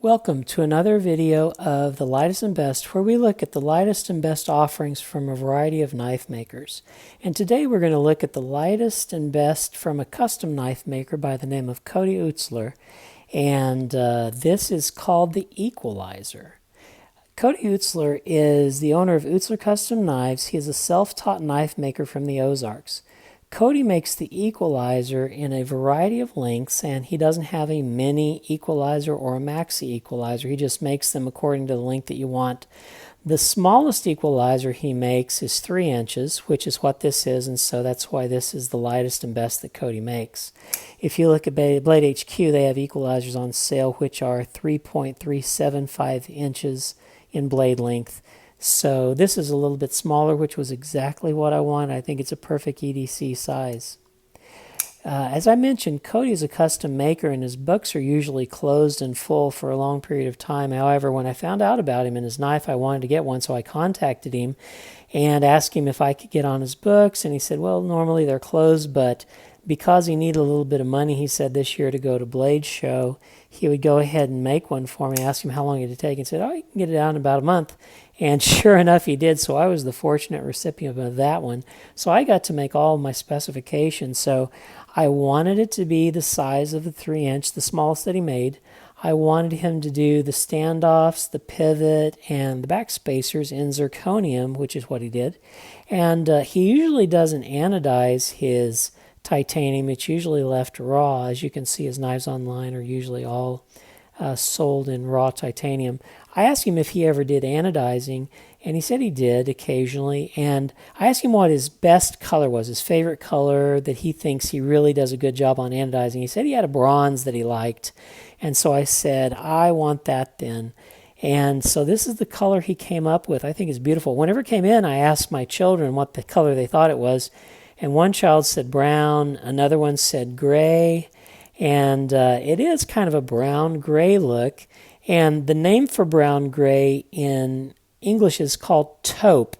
Welcome to another video of the lightest and best, where we look at the lightest and best offerings from a variety of knife makers. And today we're going to look at the lightest and best from a custom knife maker by the name of Kody Eutsler, and this is called the Equalizer. Kody Eutsler is the owner of Eutsler Custom Knives. He is a self-taught knife maker from the Ozarks. Kody makes the Equalizer in a variety of lengths, and he doesn't have a mini Equalizer or a maxi Equalizer. He just makes them according to the length that you want. The smallest Equalizer he makes is 3 inches, which is what this is, and so that's why this is the lightest and best that Kody makes. If you look at Blade HQ, they have Equalizers on sale which are 3.375 inches in blade length. So this is a little bit smaller, which was exactly what I want. I think it's a perfect EDC size. As I mentioned, Kody is a custom maker, and his books are usually closed and full for a long period of time. However, when I found out about him and his knife, I wanted to get one, so I contacted him and asked him if I could get on his books, and he said, well, normally they're closed, but because he needed a little bit of money, he said this year to go to Blade Show, he would go ahead and make one for me. I asked him how long it would take, and said, oh, you can get it out in about a month. And sure enough, he did, so I was the fortunate recipient of that one. So I got to make all of my specifications. So I wanted it to be the size of the 3-inch, the smallest that he made. I wanted him to do the standoffs, the pivot, and the back spacers in zirconium, which is what he did. And he usually doesn't anodize his titanium. It's usually left raw. As you can see, his knives online are usually all sold in raw titanium. I asked him if he ever did anodizing, and he said he did occasionally. And I asked him what his best color was, his favorite color that he thinks he really does a good job on anodizing. He said he had a bronze that he liked, and so I said, I want that then. And so this is the color he came up with. I think it's beautiful. Whenever it came in, I asked my children what the color they thought it was, and one child said brown, another one said gray, and it is kind of a brown-gray look. And the name for brown-gray in English is called taupe.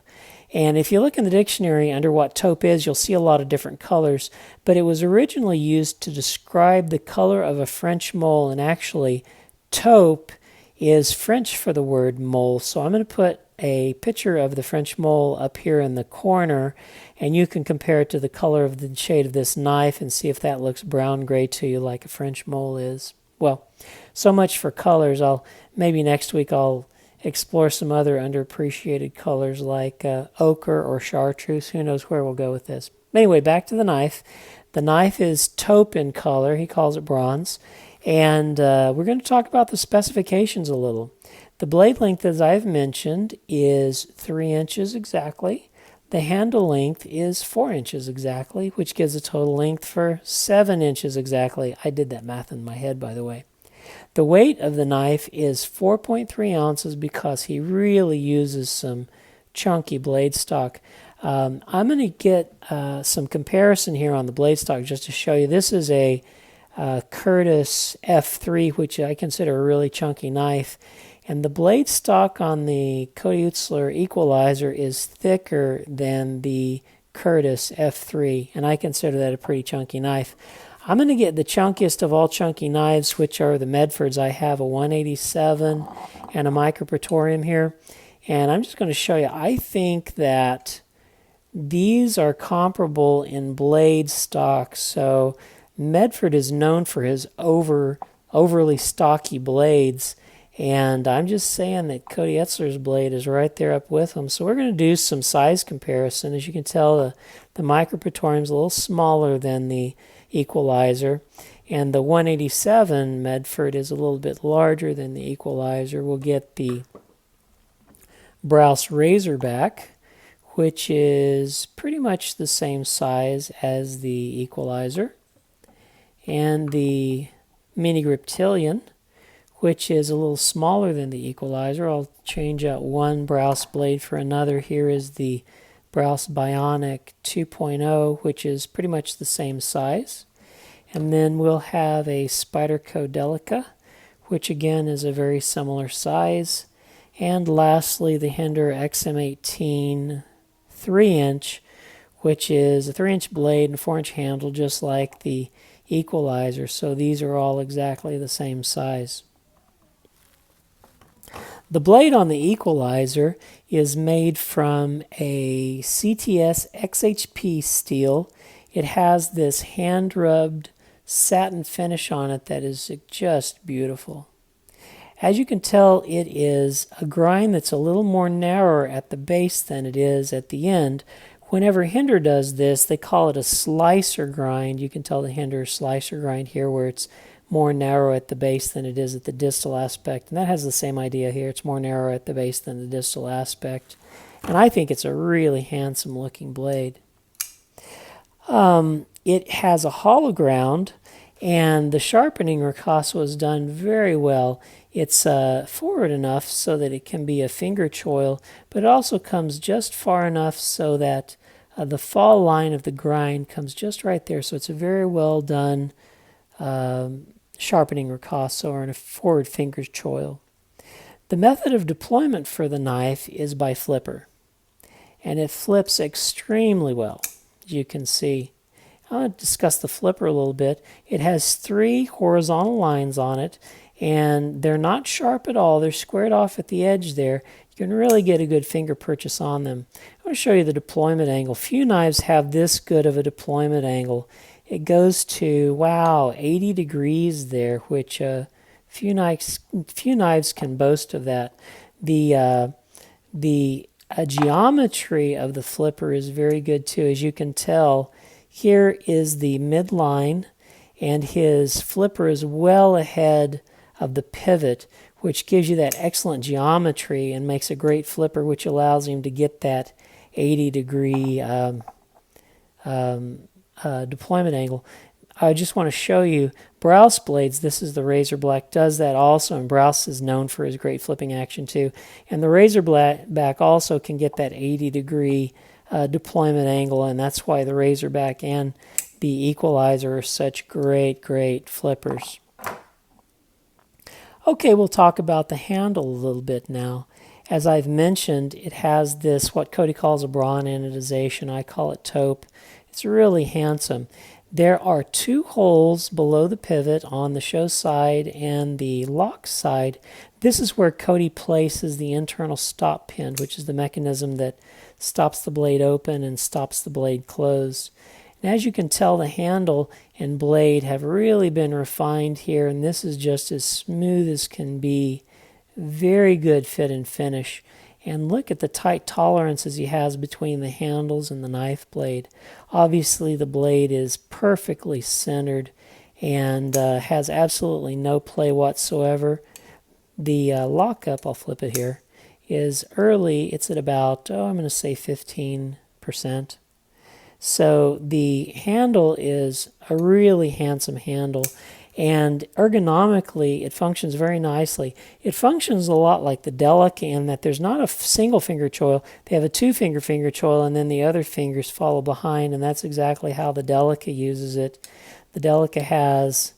And if you look in the dictionary under what taupe is, you'll see a lot of different colors. But it was originally used to describe the color of a French mole, and actually taupe is French for the word mole. So I'm going to put a picture of the French mole up here in the corner, and you can compare it to the color of the shade of this knife and see if that looks brown-gray to you like a French mole is. Well, so much for colors. Maybe next week I'll explore some other underappreciated colors like ochre or chartreuse. Who knows where we'll go with this. Anyway, back to the knife. The knife is taupe in color. He calls it bronze. And we're going to talk about the specifications a little. The blade length, as I've mentioned, is 3 inches exactly. The handle length is 4 inches exactly, which gives a total length for 7 inches exactly. I did that math in my head, by the way. The weight of the knife is 4.3 ounces because he really uses some chunky blade stock. I'm going to get some comparison here on the blade stock just to show you. This is a Curtis F3, which I consider a really chunky knife. And the blade stock on the Kody Eutsler Equalizer is thicker than the Curtis F3, and I consider that a pretty chunky knife. I'm going to get the chunkiest of all chunky knives, which are the Medfords. I have a 187 and a Micropraetorium here, and I'm just going to show you. I think that these are comparable in blade stock. So Medford is known for his overly stocky blades, and I'm just saying that Kody Eutsler's blade is right there up with them. So we're going to do some size comparison. As you can tell, the Micropraetorium is a little smaller than the Equalizer, and the 187 Medford is a little bit larger than the Equalizer. We'll get the Browse Razorback, which is pretty much the same size as the Equalizer, and the Mini Reptilian, which is a little smaller than the Equalizer. I'll change out one Browse blade for another. Here is the Browse Bionic 2.0, which is pretty much the same size. And then we'll have a Spyderco Delica, which again is a very similar size. And lastly, the Hinder XM18 3-inch, which is a 3-inch blade and 4-inch handle, just like the Equalizer. So these are all exactly the same size. The blade on the Equalizer is made from a CTS XHP steel. It has this hand-rubbed satin finish on it that is just beautiful. As you can tell, it is a grind that's a little more narrower at the base than it is at the end. Whenever Hinder does this, they call it a slicer grind. You can tell the Hinder slicer grind here where it's more narrow at the base than it is at the distal aspect. And that has the same idea here. It's more narrow at the base than the distal aspect. And I think it's a really handsome looking blade. It has a hollow ground, and the sharpening ricasso was done very well. It's forward enough so that it can be a finger choil, but it also comes just far enough so that the fall line of the grind comes just right there. So it's a very well done sharpening ricasso or a forward finger choil. The method of deployment for the knife is by flipper, and it flips extremely well, as you can see. I want to discuss the flipper a little bit. It has 3 horizontal lines on it, and they're not sharp at all. They're squared off at the edge there. You can really get a good finger purchase on them. I want to show you the deployment angle. Few knives have this good of a deployment angle. It goes to, wow, 80 degrees there, which few knives can boast of that. The geometry of the flipper is very good too. As you can tell, here is the midline, and his flipper is well ahead of the pivot, which gives you that excellent geometry and makes a great flipper, which allows him to get that 80-degree deployment angle. I just want to show you Browse blades. This is the Razor Black, does that also, and Browse is known for his great flipping action too. And the Razor Back also can get that 80-degree deployment angle, and that's why the Razorback and the Equalizer are such great flippers. Okay, we'll talk about the handle a little bit now. As I've mentioned, it has this, what Kody calls a bronze anodization. I call it taupe. It's really handsome. There are 2 holes below the pivot on the show side and the lock side. This is where Kody places the internal stop pin, which is the mechanism that stops the blade open and stops the blade closed. And as you can tell, the handle and blade have really been refined here, and this is just as smooth as can be. Very good fit and finish. And look at the tight tolerances he has between the handles and the knife blade. Obviously the blade is perfectly centered and has absolutely no play whatsoever. The lockup, I'll flip it here, is early. It's at about, I'm going to say 15%. So the handle is a really handsome handle, and ergonomically it functions very nicely. It functions a lot like the Delica in that there's not a single finger choil. They have a 2-finger finger choil, and then the other fingers follow behind, and that's exactly how the Delica uses it. The Delica has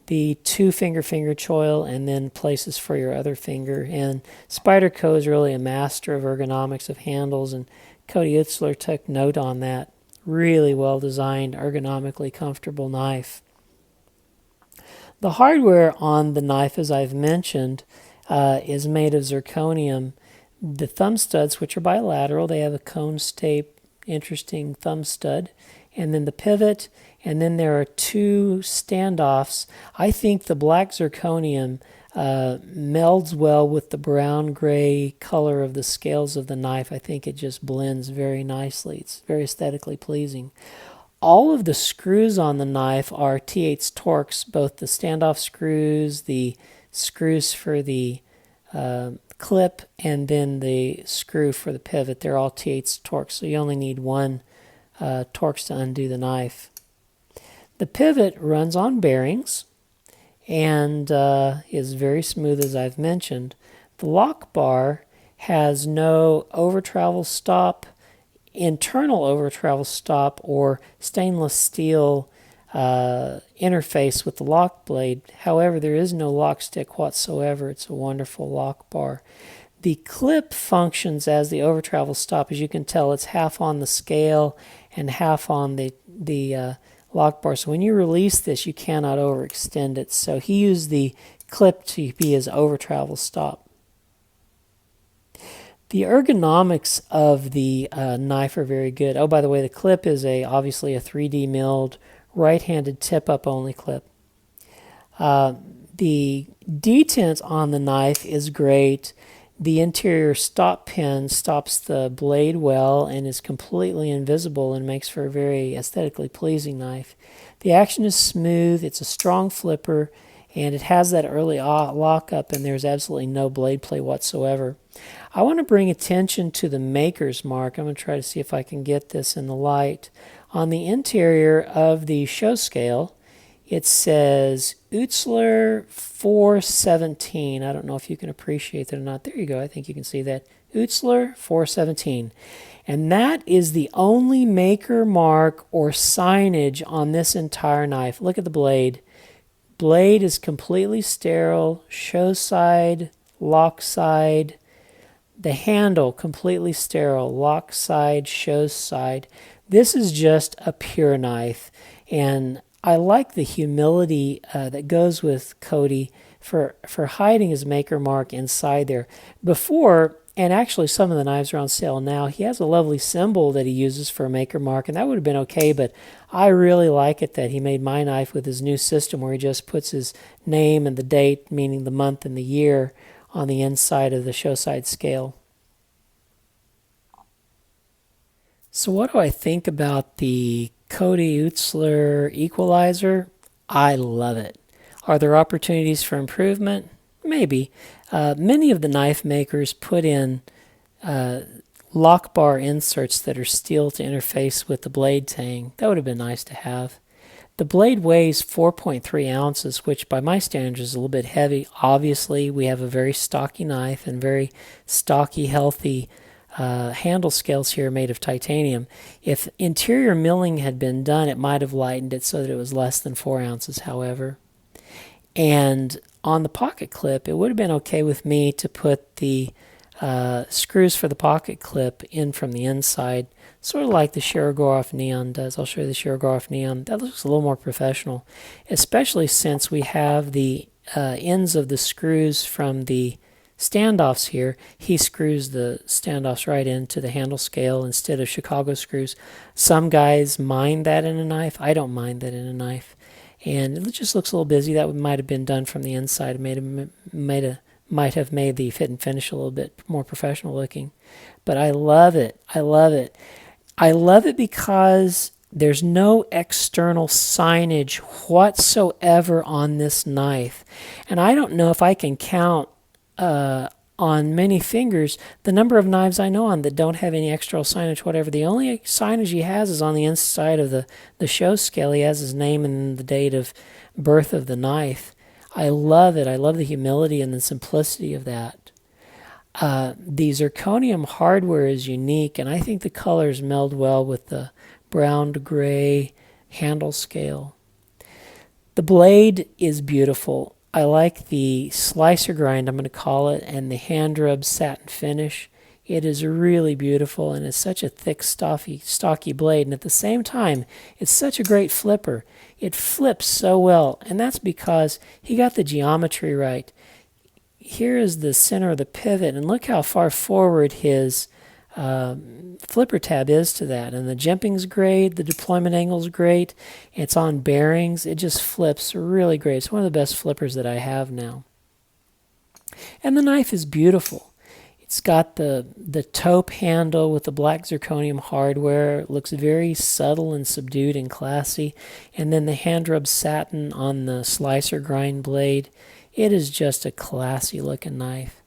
the 2-finger finger choil and then places for your other finger. And Spyderco is really a master of ergonomics of handles, and Kody Eutsler took note on that. Really well designed, ergonomically comfortable knife. The hardware on the knife, as I've mentioned, is made of zirconium. The thumb studs, which are bilateral, they have a cone shape, interesting thumb stud. And then the pivot, and then there are 2 standoffs. I think the black zirconium melds well with the brown-gray color of the scales of the knife. I think it just blends very nicely. It's very aesthetically pleasing. All of the screws on the knife are T8 Torx, both the standoff screws, the screws for the clip, and then the screw for the pivot. They're all T8 Torx, so you only need 1 Torx to undo the knife. The pivot runs on bearings and is very smooth, as I've mentioned. The lock bar has no over travel stop, internal over travel stop, or stainless steel interface with the lock blade. However, there is no lock stick whatsoever. It's a wonderful lock bar. The clip functions as the over travel stop. As you can tell, it's half on the scale and half on the lock bar. So when you release this, you cannot overextend it. So he used the clip to be his over travel stop. The ergonomics of the knife are very good. Oh, by the way, the clip is obviously a 3D milled right-handed tip-up only clip. The detent on the knife is great. The interior stop pin stops the blade well and is completely invisible and makes for a very aesthetically pleasing knife. The action is smooth, it's a strong flipper, and it has that early lockup, and there's absolutely no blade play whatsoever. I want to bring attention to the maker's mark. I'm going to try to see if I can get this in the light. On the interior of the show scale, it says Eutsler 417. I don't know if you can appreciate that or not. There you go. I think you can see that. Eutsler 417. And that is the only maker mark or signage on this entire knife. Look at the blade. Blade is completely sterile. Show side, lock side. The handle completely sterile. Lock side, show side. This is just a pure knife. And I like the humility that goes with Kody for hiding his maker mark inside there. Before, and actually some of the knives are on sale now, he has a lovely symbol that he uses for a maker mark, and that would have been okay, but I really like it that he made my knife with his new system where he just puts his name and the date, meaning the month and the year, on the inside of the show side scale. So what do I think about the Kody Eutsler Equalizer? I love it. Are there opportunities for improvement? Maybe. Many of the knife makers put in lock bar inserts that are steel to interface with the blade tang. That would have been nice to have. The blade weighs 4.3 ounces, which by my standards is a little bit heavy. Obviously, we have a very stocky knife and very stocky, healthy handle scales here made of titanium. If interior milling had been done, it might have lightened it so that it was less than 4 ounces, however. And on the pocket clip, it would have been okay with me to put the screws for the pocket clip in from the inside, sort of like the Shirogorov Neon does. I'll show you the Shirogorov Neon. That looks a little more professional, especially since we have the ends of the screws from the standoffs here. He screws the standoffs right into the handle scale instead of Chicago screws. Some guys mind that in a knife. I don't mind that in a knife. And it just looks a little busy. That might have been done from the inside. It might have made the fit and finish a little bit more professional looking. But I love it. I love it. I love it because there's no external signage whatsoever on this knife. And I don't know if I can count on many fingers the number of knives I know on that don't have any external signage whatever. The only signage he has is on the inside of the show scale. He has his name and the date of birth of the knife. I love it. I love the humility and the simplicity of that. The zirconium hardware is unique, and I think the colors meld well with the brown to gray handle scale. The blade is beautiful. I like the slicer grind, I'm going to call it, and the hand rub satin finish. It is really beautiful, and it's such a thick, stocky blade, and at the same time, it's such a great flipper. It flips so well, and that's because he got the geometry right. Here is the center of the pivot, and look how far forward his flipper tab is to that. And the jimping's great, the deployment angle's great, it's on bearings, it just flips really great. It's one of the best flippers that I have now. And the knife is beautiful. It's got the taupe handle with the black zirconium hardware. It looks very subtle and subdued and classy. And then the hand rub satin on the slicer grind blade. It is just a classy looking knife.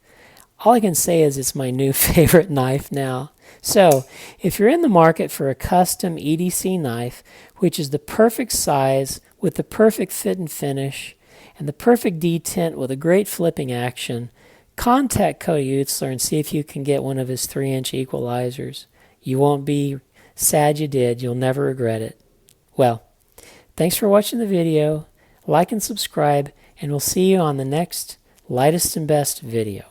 All I can say is it's my new favorite knife now. So, if you're in the market for a custom EDC knife, which is the perfect size with the perfect fit and finish, and the perfect detent with a great flipping action, contact Kody Eutsler and see if you can get one of his 3-inch equalizers. You won't be sad you did. You'll never regret it. Well, thanks for watching the video. Like and subscribe, and we'll see you on the next lightest and best video.